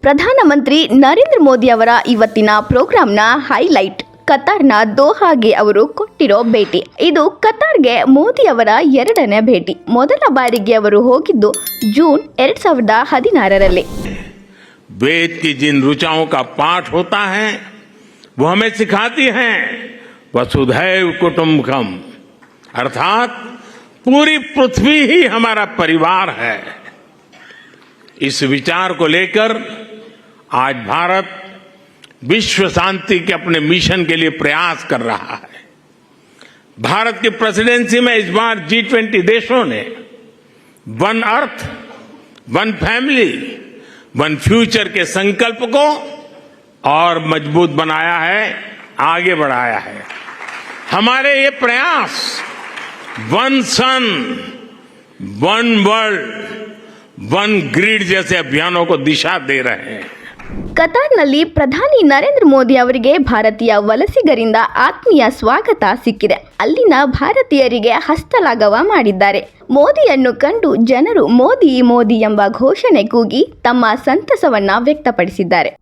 ಪ್ರಧಾನಮಂತ್ರಿ ನರೇಂದ್ರ ಮೋದಿ ಅವರ ಇವತ್ತಿನ ಪ್ರೋಗ್ರಾಂನ ಹೈಲೈಟ್ ಕತಾರ್ನ ದೋಹಾಗೆ ಅವರು ಕೊಟ್ಟಿರೋ ಭೇಟಿ. ಇದು ಕತಾರ್ಗೆ ಮೋದಿ ಅವರ ಎರಡನೇ ಭೇಟಿ. ಮೊದಲ ಬಾರಿಗೆ ಅವರು ಹೋಗಿದ್ದು ಜೂನ್ 2016ರಲ್ಲಿ. वेद की जिन ऋचाओं का पाठ होता है वो हमें सिखाती हैं वसुधैव कुटुंबकम, अर्थात पूरी पृथ्वी ही हमारा परिवार है. इस विचार को लेकर आज भारत विश्व शांति के अपने मिशन के लिए प्रयास कर रहा है. भारत की प्रेसिडेंसी में इस बार G20 देशों ने one earth, one family, one future के संकल्प को और मजबूत बनाया है, आगे बढ़ाया है. हमारे ये प्रयास वन सन, वन वर्ल्ड, वन ग्रिड जैसे अभियानों को दिशा दे रहे हैं. ಕತಾರ್ನಲ್ಲಿ ಪ್ರಧಾನಿ ನರೇಂದ್ರ ಮೋದಿ ಅವರಿಗೆ ಭಾರತೀಯ ವಲಸಿಗರಿಂದ ಆತ್ಮೀಯ ಸ್ವಾಗತ ಸಿಕ್ಕಿದೆ. ಅಲ್ಲಿನ ಭಾರತೀಯರಿಗೆ ಹಸ್ತಲಾಘವ ಮಾಡಿದ್ದಾರೆ. ಮೋದಿಯನ್ನು ಕಂಡು ಜನರು ಮೋದಿ ಮೋದಿ ಎಂಬ ಘೋಷಣೆ ಕೂಗಿ ತಮ್ಮ ಸಂತಸವನ್ನ ವ್ಯಕ್ತಪಡಿಸಿದ್ದಾರೆ.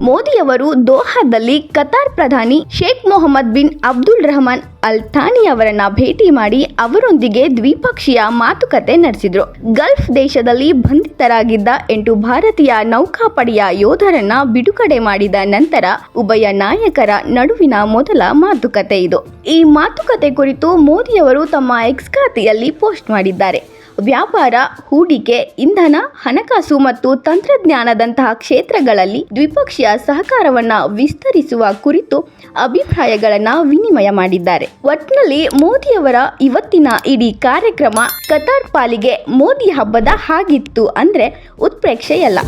ಮೋದಿಯವರು ದೋಹಾದಲ್ಲಿ ಕತಾರ್ ಪ್ರಧಾನಿ Sheikh Mohammed bin Abdul Rahman Al Thani ಅವರನ್ನ ಭೇಟಿ ಮಾಡಿ ಅವರೊಂದಿಗೆ ದ್ವಿಪಕ್ಷೀಯ ಮಾತುಕತೆ ನಡೆಸಿದರು. ಗಲ್ಫ್ ದೇಶದಲ್ಲಿ ಬಂಧಿತರಾಗಿದ್ದ 8 ಭಾರತೀಯ ನೌಕಾಪಡೆಯ ಯೋಧರನ್ನ ಬಿಡುಗಡೆ ಮಾಡಿದ ನಂತರ ಉಭಯ ನಾಯಕರ ನಡುವಿನ ಮೊದಲ ಮಾತುಕತೆ ಇದು. ಈ ಮಾತುಕತೆ ಕುರಿತು ಮೋದಿಯವರು ತಮ್ಮ ಎಕ್ಸ್ ಖಾತೆಯಲ್ಲಿ ಪೋಸ್ಟ್ ಮಾಡಿದ್ದಾರೆ. ವ್ಯಾಪಾರ, ಹೂಡಿಕೆ, ಇಂಧನ, ಹಣಕಾಸು ಮತ್ತು ತಂತ್ರಜ್ಞಾನದಂತಹ ಕ್ಷೇತ್ರಗಳಲ್ಲಿ ದ್ವಿಪಕ್ಷೀಯ ಸಹಕಾರವನ್ನು ವಿಸ್ತರಿಸುವ ಕುರಿತು ಅಭಿಪ್ರಾಯಗಳನ್ನು ವಿನಿಮಯ ಮಾಡಿದ್ದಾರೆ. ಒಟ್ನಲ್ಲಿ ಮೋದಿಯವರ ಇವತ್ತಿನ ಇಡೀ ಕಾರ್ಯಕ್ರಮ ಕತಾರ್ ಪಾಲಿಗೆ ಮೋದಿ ಹಬ್ಬದ ಹಾಗಿತ್ತು ಅಂದ್ರೆ ಉತ್ಪ್ರೇಕ್ಷೆಯಲ್ಲ.